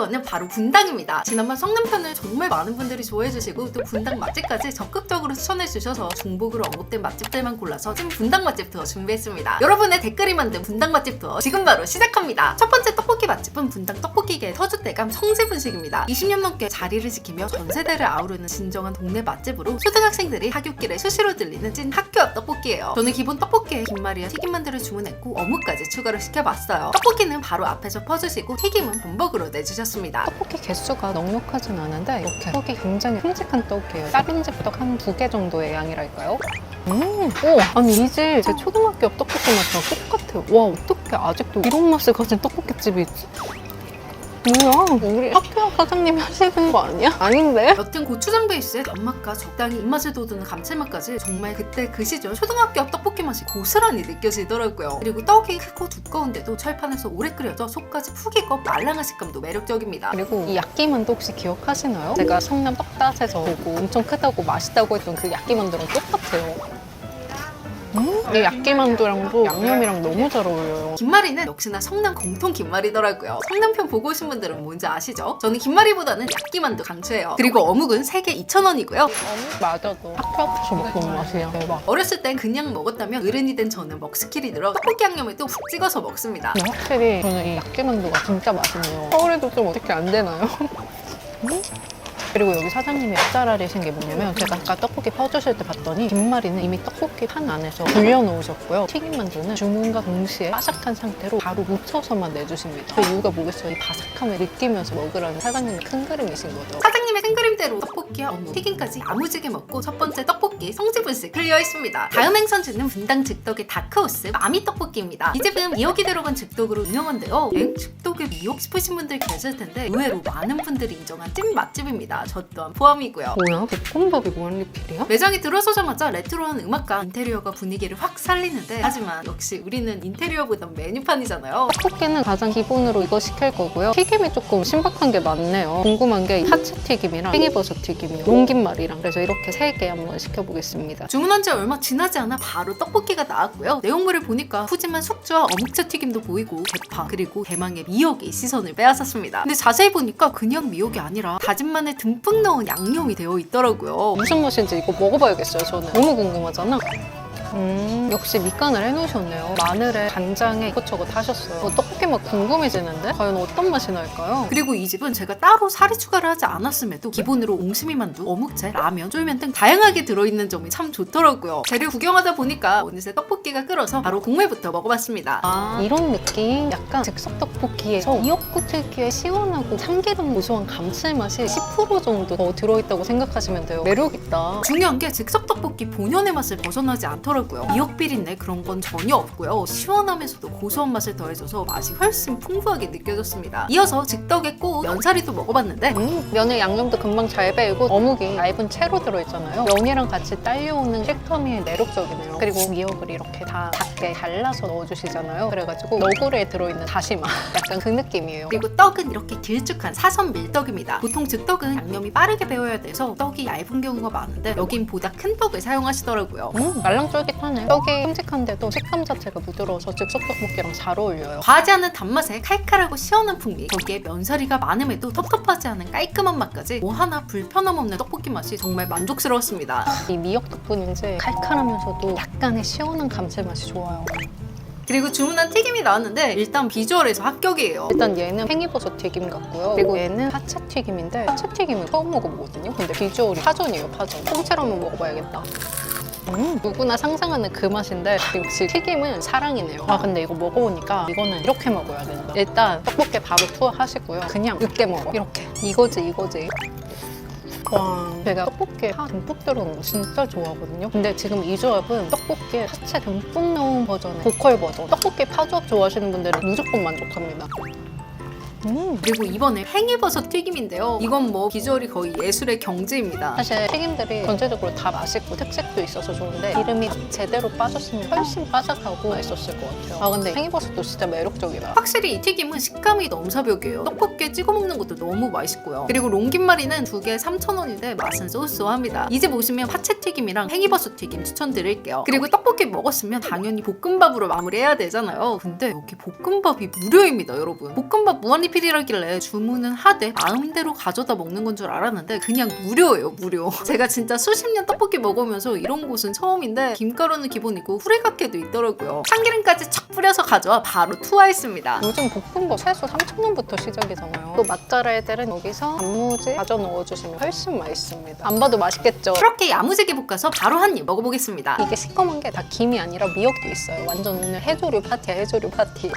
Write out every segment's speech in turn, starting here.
거는 바로 분당입니다. 지난번 성남편을 정말 많은 분들이 좋아해주시고 또 분당 맛집까지 적극적으로 추천해주셔서 중복으로 언급된 맛집들만 골라서 찐 분당 맛집 투어 준비했습니다. 여러분의 댓글이 만든 분당 맛집 투어 지금 바로 시작합니다. 첫 번째 떡볶이 맛집은 분당 떡볶이계의 터줏대감 성지분식입니다. 20년 넘게 자리를 지키며 전 세대를 아우르는 진정한 동네 맛집으로 초등학생들이 하굣길에 수시로 들리는 찐 학교 앞 떡볶이예요. 저는 기본 떡볶이에 김말이와 튀김만두를 주문했고 어묵까지 추가로 시켜봤어요. 떡볶이는 바로 앞에서 퍼주시고 튀김은 범벅으로 내주셨습니다. 떡볶이 개수가 넉넉하진 않은데 이렇게 떡이 굉장히 큼직한 떡이에요. 다른 집 떡 한 2개 정도의 양이랄까요? 오, 아니 이 집 제 초등학교 앞 떡볶이 맛이랑 똑같아요. 와, 어떻게 아직도 이런 맛을 가진 떡볶이집이 있지? 뭐야? 우리 학교 앞 사장님이 하시는 거 아니야? 아닌데? 옅은 고추장 베이스의 단맛과 적당히 입맛을 돋우는 감칠맛까지 정말 그때 그 시절 초등학교 앞 떡볶이 맛이 고스란히 느껴지더라고요. 그리고 떡이 크고 두꺼운데도 철판에서 오래 끓여져 속까지 푹 익어 말랑한 식감도 매력적입니다. 그리고 이 야끼만두 혹시 기억하시나요? 제가 성남 떡닷에서 보고 엄청 크다고 맛있다고 했던 그 야끼만두랑 똑같아요. 이 야끼만두랑도 양념이랑 너무 잘 어울려요. 김말이는 역시나 성남 공통 김말이더라고요. 성남편 보고 오신 분들은 뭔지 아시죠? 저는 김말이보다는 야끼만두 강추해요. 그리고 어묵은 3개 2,000원이고요. 맞아도 학교 앞에서 먹는 맛이야. 대박. 어렸을 땐 그냥 먹었다면 어른이 된 저는 먹스킬이 늘어 떡볶이 양념에 또 푹 찍어서 먹습니다. 근데 확실히 저는 이 야끼만두가 진짜 맛있네요. 서울에도 좀 어떻게 안 되나요? 그리고 여기 사장님이 짭짤하신 게 뭐냐면 제가 아까 떡볶이 퍼주실 때 봤더니 김말이는 이미 떡볶이 판 안에서 불려놓으셨고요. 튀김만두는 주문과 동시에 바삭한 상태로 바로 묻혀서만 내주십니다. 그 이유가 뭐겠어요? 이 바삭함을 느끼면서 먹으라는 사장님의 큰 그림이신 거죠. 사장님의 큰 그림대로 떡볶이와 어묵, 튀김까지 야무지게 먹고 첫 번째 떡볶이 성지분식 클리어했습니다. 다음 행선지는 분당 즉덕의 다크호스 마미 떡볶이입니다. 이 집은 미역이 들어간 즉덕으로 유명한데요. 즉덕에 미역 싶으신 분들 계실 텐데 의외로 많은 분들이 인정한 찐 맛집입니다. 저 또한 포함이고요. 뭐야? 볶음밥이 무한리필이야? 매장에 들어서자마자 레트로한 음악과 인테리어가 분위기를 확 살리는데 하지만 역시 우리는 인테리어보단 메뉴판이잖아요. 떡볶이는 가장 기본으로 이거 시킬 거고요. 튀김이 조금 신박한 게 많네요. 궁금한 게 파채 튀김이랑 팽이버섯 튀김이요. 롱김말이랑 그래서 이렇게 3개 한번 시켜보겠습니다. 주문한 지 얼마 지나지 않아 바로 떡볶이가 나왔고요. 내용물을 보니까 푸짐한 숙주와 어묵채 튀김도 보이고 대파 그리고 대망의 미역이 시선을 빼앗았습니다. 근데 자세히 보니까 그냥 미역이 아니라 다진 마늘 듬뿍 넣은 양념이 되어 있더라고요. 무슨 맛인지 이거 먹어봐야겠어요. 저는 너무 궁금하잖아. 역시 밑간을 해놓으셨네요. 마늘에 간장에 이것저것 하셨어요. 떡볶이 맛 궁금해지는데? 과연 어떤 맛이 날까요? 그리고 이 집은 제가 따로 사리 추가를 하지 않았음에도 기본으로 옹심이 만두, 어묵채, 라면, 쫄면 등 다양하게 들어있는 점이 참 좋더라고요. 재료 구경하다 보니까 어느새 떡볶이가 끓어서 바로 국물부터 먹어봤습니다. 아, 이런 느낌? 약간 즉석 떡볶이에서 미역국 특유의 시원하고 참기름 고소한 감칠맛이 10% 정도 더 들어있다고 생각하시면 돼요. 매력있다. 중요한 게 즉석 떡볶이 본연의 맛을 벗어나지 않더라고요. 미역 비린내 그런 건 전혀 없고요. 시원하면서도 고소한 맛을 더해줘서 맛이 훨씬 풍부하게 느껴졌습니다. 이어서 즉덕의 꽃 면사리도 먹어봤는데 면의 양념도 금방 잘 배이고 어묵이 얇은 채로 들어있잖아요. 면이랑 같이 딸려오는 식감이 매력적이네요. 그리고 미역을 이렇게 다 작게 잘라서 넣어주시잖아요. 그래가지고 너구리에 들어있는 다시마 약간 그 느낌이에요. 그리고 떡은 이렇게 길쭉한 사선 밀떡입니다. 보통 즉떡은 양념이 빠르게 배워야 돼서 떡이 얇은 경우가 많은데 여긴 보다 큰 떡을 사용하시더라고요. 말랑쫄깃하네. 떡이 큼직한데도 식감 자체가 부드러워서 즉석 떡볶이랑 잘 어울려요. 과하지 않은 단맛에 칼칼하고 시원한 풍미, 거기에 면사리가 많음에도 텁텁하지 않은 깔끔한 맛까지 뭐 하나 불편함 없는 떡볶이 맛이 정말 만족스러웠습니다. 이 미역 덕분인지 칼칼하면서도 약간의 시원한 감칠맛이 좋아요. 그리고 주문한 튀김이 나왔는데 일단 비주얼에서 합격이에요. 일단 얘는 팽이버섯 튀김 같고요. 그리고 얘는 파채 튀김인데 파채 튀김은 처음 먹어보거든요. 근데 비주얼이 파전이에요, 파전. 통째로 한번 먹어봐야겠다. 누구나 상상하는 그 맛인데 역시 튀김은 사랑이네요. 아, 근데 이거 먹어보니까 이거는 이렇게 먹어야 된다. 일단 떡볶이 바로 투하하시고요. 그냥 으깨 먹어. 이렇게. 이거지. 와, 제가 떡볶이에 파 듬뿍 들어간 거 진짜 좋아하거든요. 근데 지금 이 조합은 떡볶이에 파채 듬뿍 넣은 버전의 보컬 버전. 떡볶이 파 조합 좋아하시는 분들은 무조건 만족합니다. 그리고 이번에 팽이버섯 튀김인데요. 이건 뭐 비주얼이 거의 예술의 경지입니다. 사실 튀김들이 전체적으로 다 맛있고 특색도 있어서 좋은데 기름이 제대로 빠졌으면 훨씬 바삭하고 맛있었을 것 같아요. 아, 근데 팽이버섯도 진짜 매력적이다. 확실히 이 튀김은 식감이 넘사벽이에요. 떡볶이에 찍어 먹는 것도 너무 맛있고요. 그리고 롱김말이는 2개 3,000원인데 맛은 쏘쏘합니다. 이 집 오시면 파채 튀김이랑 팽이버섯 튀김 추천드릴게요. 그리고 떡볶이 먹었으면 당연히 볶음밥으로 마무리해야 되잖아요. 근데 여기 볶음밥이 무료입니다, 여러분. 볶음밥 무한리필 필이라길래 주문은 하되 마음대로 가져다 먹는 건 줄 알았는데 그냥 무료예요, 무료. 제가 진짜 수십 년 떡볶이 먹으면서 이런 곳은 처음인데 김가루는 기본이고 후레각게도 있더라고요. 참기름까지 척 뿌려서 가져와 바로 투하했습니다. 요즘 볶음밥 최소 3,000원부터 시작이잖아요. 또 맛잘알 애들은 여기서 단무지 가져 넣어주시면 훨씬 맛있습니다. 안 봐도 맛있겠죠? 그렇게 야무지게 볶아서 바로 한 입 먹어보겠습니다. 이게 시커먼 게 다 김이 아니라 미역도 있어요. 완전 오늘 해조류 파티야, 해조류 파티.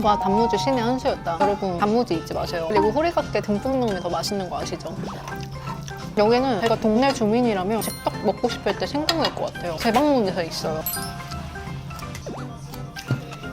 와, 단무지 신의 한 수였다. 여러분, 단무지 잊지 마세요. 그리고 호리갓게 듬뿍 넣으면 더 맛있는 거 아시죠? 여기는 제가 동네 주민이라면 집떡 먹고 싶을 때 생각날 것 같아요. 제 방문에서 있어요.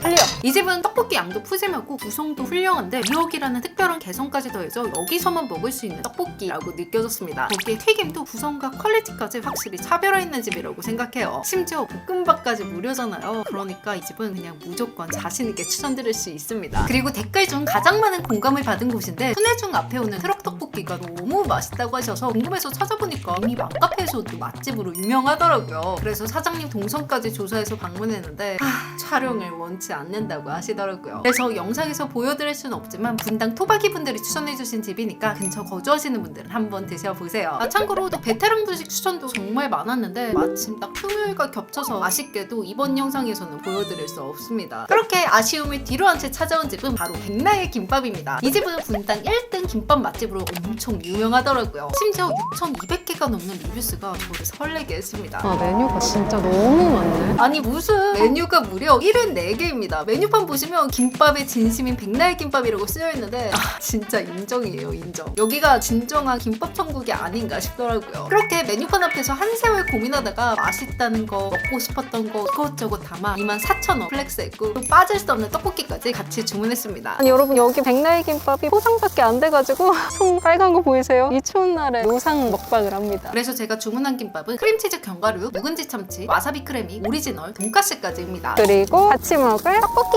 클리어! 이 집은 떡볶이 양도 푸짐하고 구성도 훌륭한데 미역이라는 특별한 개성까지 더해져 여기서만 먹을 수 있는 떡볶이라고 느껴졌습니다. 거기에 튀김도 구성과 퀄리티까지 확실히 차별화 있는 집이라고 생각해요. 심지어 볶음밥까지 무료잖아요. 그러니까 이 집은 그냥 무조건 자신있게 추천드릴 수 있습니다. 그리고 댓글 중 가장 많은 공감을 받은 곳인데 순회중 앞에 오는 트럭 떡볶이가 너무 맛있다고 하셔서 궁금해서 찾아보니까 이미 맘카페에서도 맛집으로 유명하더라고요. 그래서 사장님 동선까지 조사해서 방문했는데 촬영을 원치 않는다고 하시더라고요. 그래서 영상에서 보여드릴 수는 없지만 분당 토박이 분들이 추천해주신 집이니까 근처 거주하시는 분들은 한번 드셔보세요. 참고로 또 베테랑 분식 추천도 정말 많았는데 마침 딱 금요일과 겹쳐서 아쉽게도 이번 영상에서는 보여드릴 수 없습니다. 그렇게 아쉬움을 뒤로 한 채 찾아온 집은 바로 백나의 김밥입니다. 이 집은 분당 1등 김밥 맛집으로 엄청 유명하더라고요. 심지어 6,200개가 넘는 리뷰수가 저를 설레게 했습니다. 메뉴가 진짜 너무 많네. 아니 무슨 메뉴가 무려 74개입니다. 메뉴판 보시면 김밥의 진심인 백날 김밥이라고 쓰여있는데 진짜 인정이에요, 인정. 여기가 진정한 김밥 천국이 아닌가 싶더라고요. 그렇게 메뉴판 앞에서 한 세월 고민하다가 맛있다는 거, 먹고 싶었던 거 이것저것 담아 24,000원 플렉스했고 또 빠질 수 없는 떡볶이까지 같이 주문했습니다. 아니 여러분, 여기 백날 김밥이 포장밖에 안 돼가지고 손 빨간 거 보이세요? 이 추운 날에 노상 먹방을 합니다. 그래서 제가 주문한 김밥은 크림치즈 견과류, 묵은지 참치, 와사비 크래미, 오리지널, 돈까스까지입니다. 그리고 같이 먹을 떡볶이.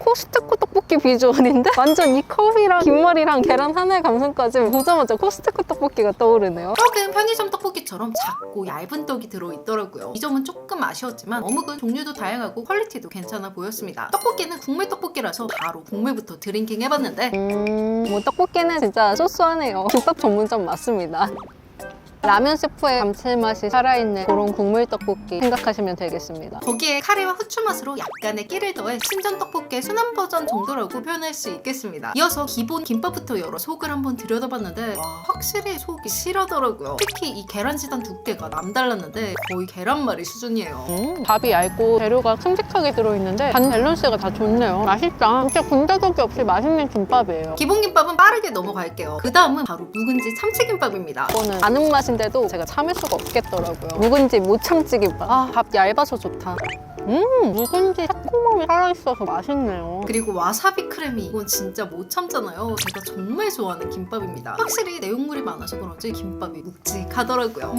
코스트코 떡볶이 비주얼인데 완전 이 컵이랑 김말이랑 계란 하나의 감성까지 보자마자 코스트코 떡볶이가 떠오르네요. 떡은 편의점 떡볶이처럼 작고 얇은 떡이 들어있더라고요. 이 점은 조금 아쉬웠지만 어묵은 종류도 다양하고 퀄리티도 괜찮아 보였습니다. 떡볶이는 국물 떡볶이라서 바로 국물부터 드링킹 해봤는데 뭐 떡볶이는 진짜 소소하네요. 김밥 전문점 맞습니다. 라면 스프의 감칠맛이 살아있는 그런 국물 떡볶이 생각하시면 되겠습니다. 거기에 카레와 후추 맛으로 약간의 끼를 더해 신전 떡볶이의 순한 버전 정도라고 표현할 수 있겠습니다. 이어서 기본 김밥부터 열어 속을 한번 들여다봤는데 와, 확실히 속이 실하더라고요. 특히 이 계란지단 두께가 남달랐는데 거의 계란말이 수준이에요. 밥이 얇고 재료가 큼직하게 들어있는데 간 밸런스가 다 좋네요. 맛있다. 진짜 군더더기 없이 맛있는 김밥이에요. 기본 김밥은 빠르게 넘어갈게요. 그 다음은 바로 묵은지 참치김밥입니다. 이거는 아는 맛인데도 제가 참을 수가 없겠더라고요. 묵은지 모참치 김밥. 밥 얇아서 좋다. 묵은지 새콤함이 살아있어서 맛있네요. 그리고 와사비 크래미, 이건 진짜 못 참잖아요. 제가 정말 좋아하는 김밥입니다. 확실히 내용물이 많아서 그런지 김밥이 묵직하더라고요.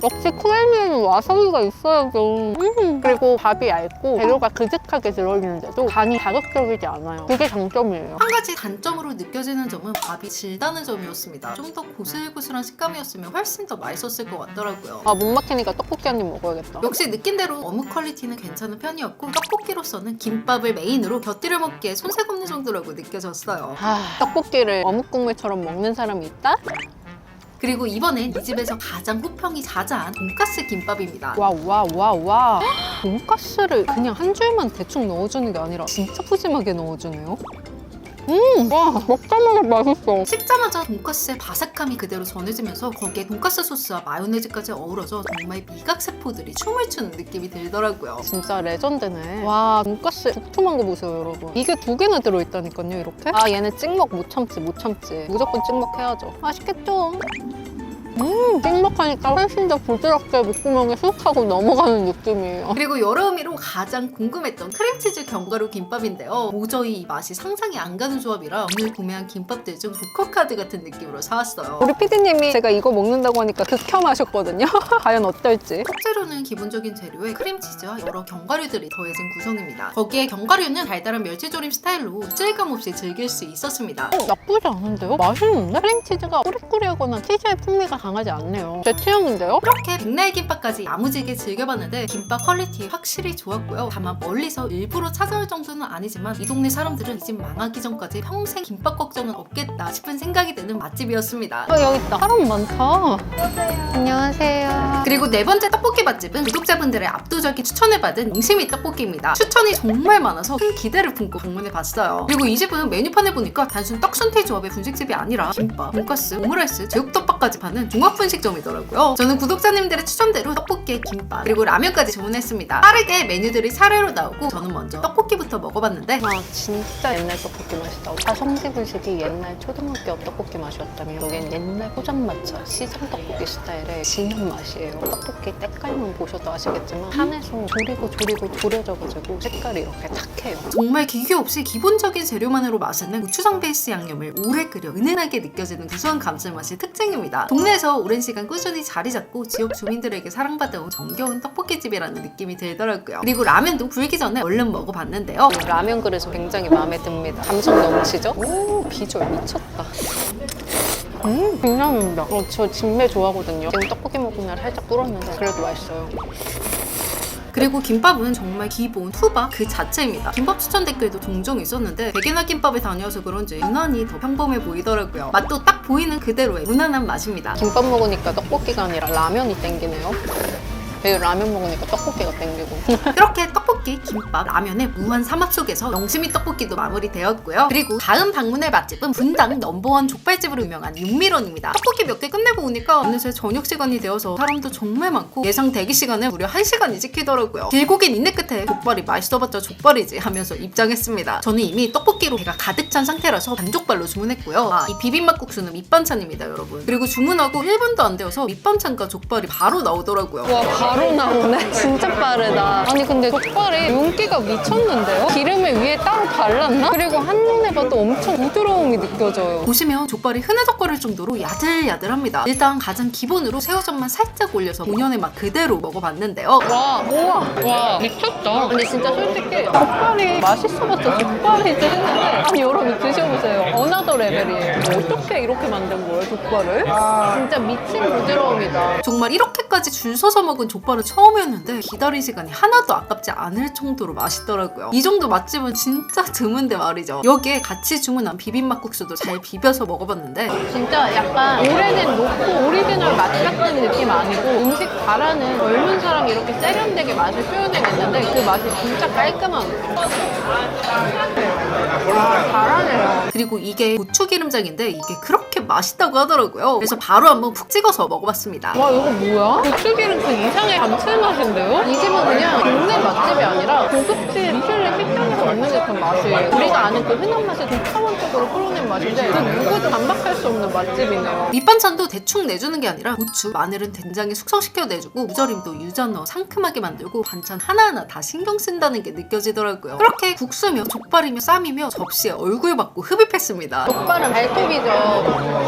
역시 크래미에는 와사비가 있어야죠. 그리고 밥이 얇고 재료가 그득하게 들어있는데도 간이 자극적이지 않아요. 그게 장점이에요. 한 가지 단점으로 느껴지는 점은 밥이 질다는 점이었습니다. 좀 더 고슬고슬한 식감이었으면 훨씬 더 맛있었을 것 같더라고요. 목 막히니까 떡볶이 한 입 먹어야겠다. 역시 느낀 대로 어묵 퀄리티는 괜찮은 편이었고 떡볶이로서는 김밥을 메인으로 곁들여 먹기에 손색 없는 정도라고 느껴졌어요. 떡볶이를 어묵 국물처럼 먹는 사람이 있다? 그리고 이번엔 이 집에서 가장 호평이 자자한 돈까스 김밥입니다. 와. 돈가스를 그냥 한 줄만 대충 넣어주는 게 아니라 진짜 푸짐하게 넣어주네요. 와, 먹자마자 맛있어. 씹자마자 돈까스의 바삭함이 그대로 전해지면서 거기에 돈까스 소스와 마요네즈까지 어우러져 정말 미각세포들이 춤을 추는 느낌이 들더라고요. 진짜 레전드네. 와, 돈가스 두툼한 거 보세요, 여러분. 이게 2개나 들어있다니까요, 이렇게? 얘는 찍먹 못 참지. 무조건 찍먹해야죠. 맛있겠죠? 찍먹하니까 훨씬 더 부드럽게 목구멍에 쑥 하고 넘어가는 느낌이에요. 그리고 여러 의미로 가장 궁금했던 크림치즈 견과류 김밥인데요. 도저히 이 맛이 상상이 안 가는 조합이라 오늘 구매한 김밥들 중 조커카드 같은 느낌으로 사왔어요. 우리 PD님이 제가 이거 먹는다고 하니까 극혐하셨거든요. 과연 어떨지. 속재료는 기본적인 재료에 크림치즈와 여러 견과류들이 더해진 구성입니다. 거기에 견과류는 달달한 멸치조림 스타일로 찔감 없이 즐길 수 있었습니다. 나쁘지 않은데요? 맛있는데? 크림치즈가 꾸리꾸리하거나 치즈의 풍미가 강하지 않네요. 제 취향인데요? 이렇게 백날 김밥까지 야무지게 즐겨봤는데 김밥 퀄리티 확실히 좋았고요. 다만 멀리서 일부러 찾아올 정도는 아니지만 이 동네 사람들은 이 집 망하기 전까지 평생 김밥 걱정은 없겠다 싶은 생각이 드는 맛집이었습니다. 여기 있다. 사람 많다. 안녕하세요. 그리고 네 번째 떡볶이 맛집은 구독자분들의 압도적인 추천을 받은 용심이 떡볶이입니다. 추천이 정말 많아서 큰 기대를 품고 방문해봤어요. 그리고 이 집은 메뉴판을 보니까 단순 떡순태 조합의 분식집이 아니라 김밥, 돈가스, 오므라이스, 제육덮밥까지 파는 종합분식점이더라고요. 저는 구독자님들의 추천대로 떡볶이에 김밥 그리고 라면까지 주문했습니다. 빠르게 메뉴들이 차례로 나오고 저는 먼저 떡볶이부터 먹어봤는데 와 진짜 옛날 떡볶이 맛이다. 화성지분식이 옛날 초등학교 앞 떡볶이 맛이었다면 여긴 옛날 포장마차 시장 떡볶이 스타일의 진한 맛이에요. 떡볶이 때깔만 보셔도 아시겠지만 한에서 조리고 졸여져가지고 색깔이 이렇게 탁해요. 정말 기교 없이 기본적인 재료만으로 마시는 고추장 베이스 양념을 오래 끓여 은은하게 느껴지는 구수한 감칠맛이 특징입니다. 동네에서 오랜 시간 꾸준히 자리 잡고 지역 주민들에게 사랑받아온 정겨운 떡볶이집이라는 느낌이 들더라고요. 그리고 라면도 불기 전에 얼른 먹어봤는데요. 라면 그릇이 굉장히 마음에 듭니다. 감성 넘치죠? 오 비주얼 미쳤다. 굉장합니다. 저 진매 좋아하거든요. 지금 떡볶이 먹으면 살짝 불었는데 그래도 맛있어요. 그리고 김밥은 정말 기본 투밥 그 자체입니다. 김밥 추천 댓글도 종종 있었는데 백예나 김밥에 다녀서 그런지 유난히 더 평범해 보이더라고요. 맛도 딱 보이는 그대로의 무난한 맛입니다. 김밥 먹으니까 떡볶이가 아니라 라면이 땡기네요. 여기 라면 먹으니까 떡볶이가 땡기고. 이렇게 떡볶이, 김밥, 라면의 무한 삼합 속에서 영심이 떡볶이도 마무리되었고요. 그리고 다음 방문할 맛집은 분당 넘버원 족발집으로 유명한 육미런입니다. 떡볶이 몇 개 끝내고 오니까 어느새 저녁 시간이 되어서 사람도 정말 많고 예상 대기 시간을 무려 1시간이 지키더라고요. 길고 긴 인내 끝에 족발이 맛있어봤자 족발이지 하면서 입장했습니다. 저는 이미 떡볶이로 배가 가득 찬 상태라서 반족발로 주문했고요. 이 비빔막국수는 밑반찬입니다, 여러분. 그리고 주문하고 1분도 안 되어서 밑반찬과 족발이 바로 나오더라고요. 와 바로 나오네. 진짜 빠르다. 아니 근데 족발이 윤기가 미쳤는데요? 기름을 위에 따로 발랐나? 그리고 한눈에 봐도 엄청 부드러움이 느껴져요. 보시면 족발이 흐느적거릴 정도로 야들야들합니다. 일단 가장 기본으로 새우젓만 살짝 올려서 본연의 맛 그대로 먹어봤는데요. 와 미쳤다. 근데 진짜 솔직히 족발이 맛있어봤자 족발이지 했는데 아니 여러분 드셔보세요. 어나더 레벨이에요. 어떻게 이렇게 만든 거예요 족발을? 진짜 미친 부드러움이다. 정말 이렇게까지 줄 서서 먹은 족발은 처음이었는데 기다린 시간이 하나도 아깝지 않을 정도로 맛있더라고요. 이 정도 맛집은 진짜 드문데 말이죠. 여기에 같이 주문한 비빔막국수도 잘 비벼서 먹어봤는데 진짜 약간 오래된 로코 오리지널 맛 같은 느낌 아니고 음식 잘하는 젊은 사람이 이렇게 세련되게 맛을 표현해냈는데 그 맛이 진짜 깔끔한 잘하네요. 그리고 이게 고추기름장인데 이게 그렇게 맛있다고 하더라고요. 그래서 바로 한번 푹 찍어서 먹어봤습니다. 와 이거 뭐야? 고추기름 그 이상의 감칠맛인데요? 이 집은 그냥 동네 맛집이 아니라 고급진 미슐랭 식당에서 먹는 듯한 맛이에요. 우리가 아는 그 흔한 맛을 독차원적으로 끌어낸 맛인데 그 누구도 반박할 수 없는 맛집이네요. 밑반찬도 대충 내주는 게 아니라 고추, 마늘은 된장에 숙성시켜 내주고 무절임도 유자 넣어 상큼하게 만들고 반찬 하나하나 다 신경 쓴다는 게 느껴지더라고요. 그렇게 국수며 족발이며 쌈이며 접시에 얼굴 받고 흡입했습니다. 족발은 발톱이죠.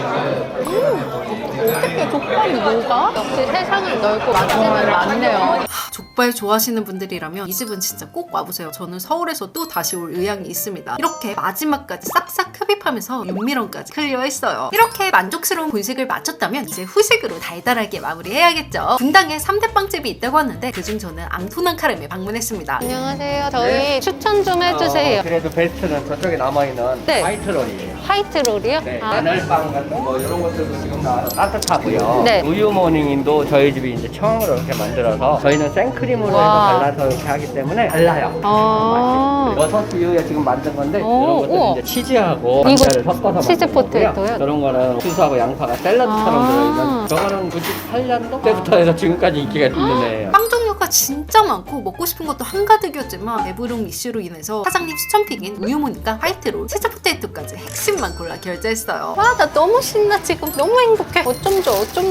어떻게 족발이 녹아? 역시 세상은 넓고 맛집은 많네요. 족발 좋아하시는 분들이라면 이 집은 진짜 꼭 와보세요. 저는 서울에서 또 다시 올 의향이 있습니다. 이렇게 마지막까지 싹싹 흡입하면서 육미런까지 클리어했어요. 이렇게 만족스러운 본식을 마쳤다면 이제 후식으로 달달하게 마무리해야겠죠. 분당에 3대 빵집이 있다고 하는데 그중 저는 앙토난 카렘에 방문했습니다. 안녕하세요. 저희 추천 좀 해주세요. 그래도 베스트는 저쪽에 남아있는 네. 화이트롤이에요. 화이트롤이요? 네, 아. 마늘빵 같은 거 이런 것들도 지금 나와서 따뜻하고요. 네. 우유 모닝도 저희 집이 이제 처음으로 이렇게 만들어서 저희는 생크림으로 해서 와. 발라서 이렇게 하기 때문에 달라요. 아. 버섯 우유에 지금 만든 건데 오, 이런 것들은 우와. 이제 치즈하고 이거 감자를 섞어서 치즈 만든 거고요. 포테이토요? 이런 거는 수수하고 양파가 샐러드처럼 아. 들어있는 저거는 98년도 때부터 해서 지금까지 인기가 있는 애예요. 빵 종류가 진짜 많고 먹고 싶은 것도 한가득이었지만 배부른 이슈로 인해서 사장님 추천픽인 우유모니까 화이트롤, 치즈 포테이토까지 핵심만 골라 결제했어요. 와, 나 너무 신나 지금. 너무 행복해. 어쩜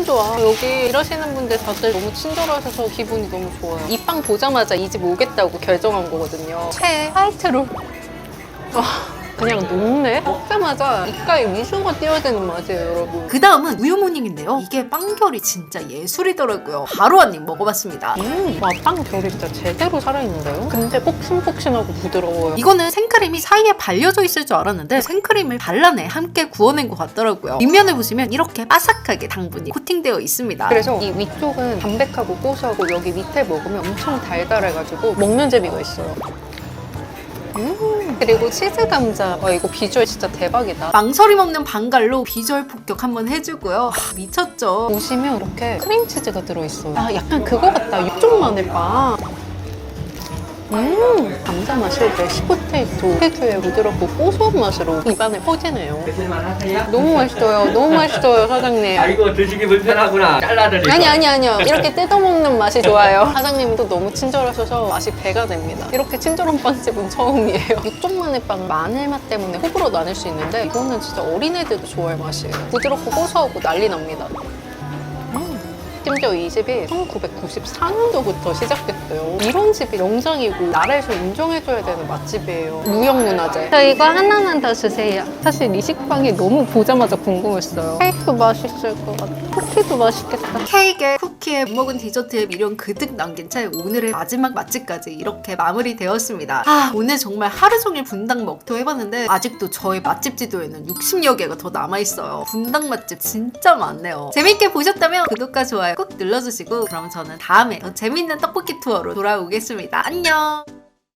좋아. 여기 일하시는 분들 다들 너무 친절하셔서 기분이 너무 좋아요. 이 빵 보자마자 이 집 오겠다고 결정한 거거든요. 화이트롤. 와. 그냥 녹네? 먹자마자 먹자마자 입가에 미소가 띄어드는 맛이에요, 여러분. 그 다음은 우유 모닝인데요. 이게 빵결이 진짜 예술이더라고요. 바로 한 입 먹어봤습니다. 와, 빵 결이 진짜 제대로 살아있는데요? 근데 폭신폭신하고 부드러워요. 이거는 생크림이 사이에 발려져 있을 줄 알았는데 생크림을 발라내 함께 구워낸 것 같더라고요. 윗면을 보시면 이렇게 바삭하게 당분이 코팅되어 있습니다. 그래서 이 위쪽은 담백하고 고소하고 여기 밑에 먹으면 엄청 달달해가지고 먹는 재미가 있어요. 그리고 치즈 감자. 와, 이거 비주얼 진짜 대박이다. 망설임 없는 방갈로 비주얼 폭격 한번 해주고요. 미쳤죠? 보시면 이렇게 크림치즈가 들어있어요. 아, 약간 그거 같다. 육종 마늘빵. 감자 맛이 메시포테이토 특유의 부드럽고 고소한 맛으로 입안에 퍼지네요. 드실만 하세요? 너무 맛있어요. 너무 맛있어요, 사장님. 이거 드시기 불편하구나. 잘라드릴게요. 아니요. 이렇게 뜯어먹는 맛이 좋아요. 사장님도 너무 친절하셔서 맛이 배가 됩니다. 이렇게 친절한 빵집은 처음이에요. 육종 마늘빵 마늘 맛 때문에 호불호 나뉠 수 있는데 이거는 진짜 어린애들도 좋아할 맛이에요. 부드럽고 고소하고 난리 납니다. 심지어 이 집이 1994년도부터 시작됐어요. 이런 집이 영장이고 나라에서 인정해줘야 되는 맛집이에요. 무형문화재. 저 이거 하나만 더 주세요. 사실 이 식빵이 너무 보자마자 궁금했어요. 케이크 맛있을 것 같아. 쿠키도 맛있겠다. 케이크에 쿠키에 못 먹은 디저트에 미련 그득 남긴 채 오늘의 마지막 맛집까지 이렇게 마무리되었습니다. 오늘 정말 하루 종일 분당 먹토 해봤는데 아직도 저의 맛집 지도에는 60여 개가 더 남아있어요. 분당 맛집 진짜 많네요. 재밌게 보셨다면 구독과 좋아요 꼭 눌러주시고 그럼 저는 다음에 더 재밌는 떡볶이 투어로 돌아오겠습니다. 안녕!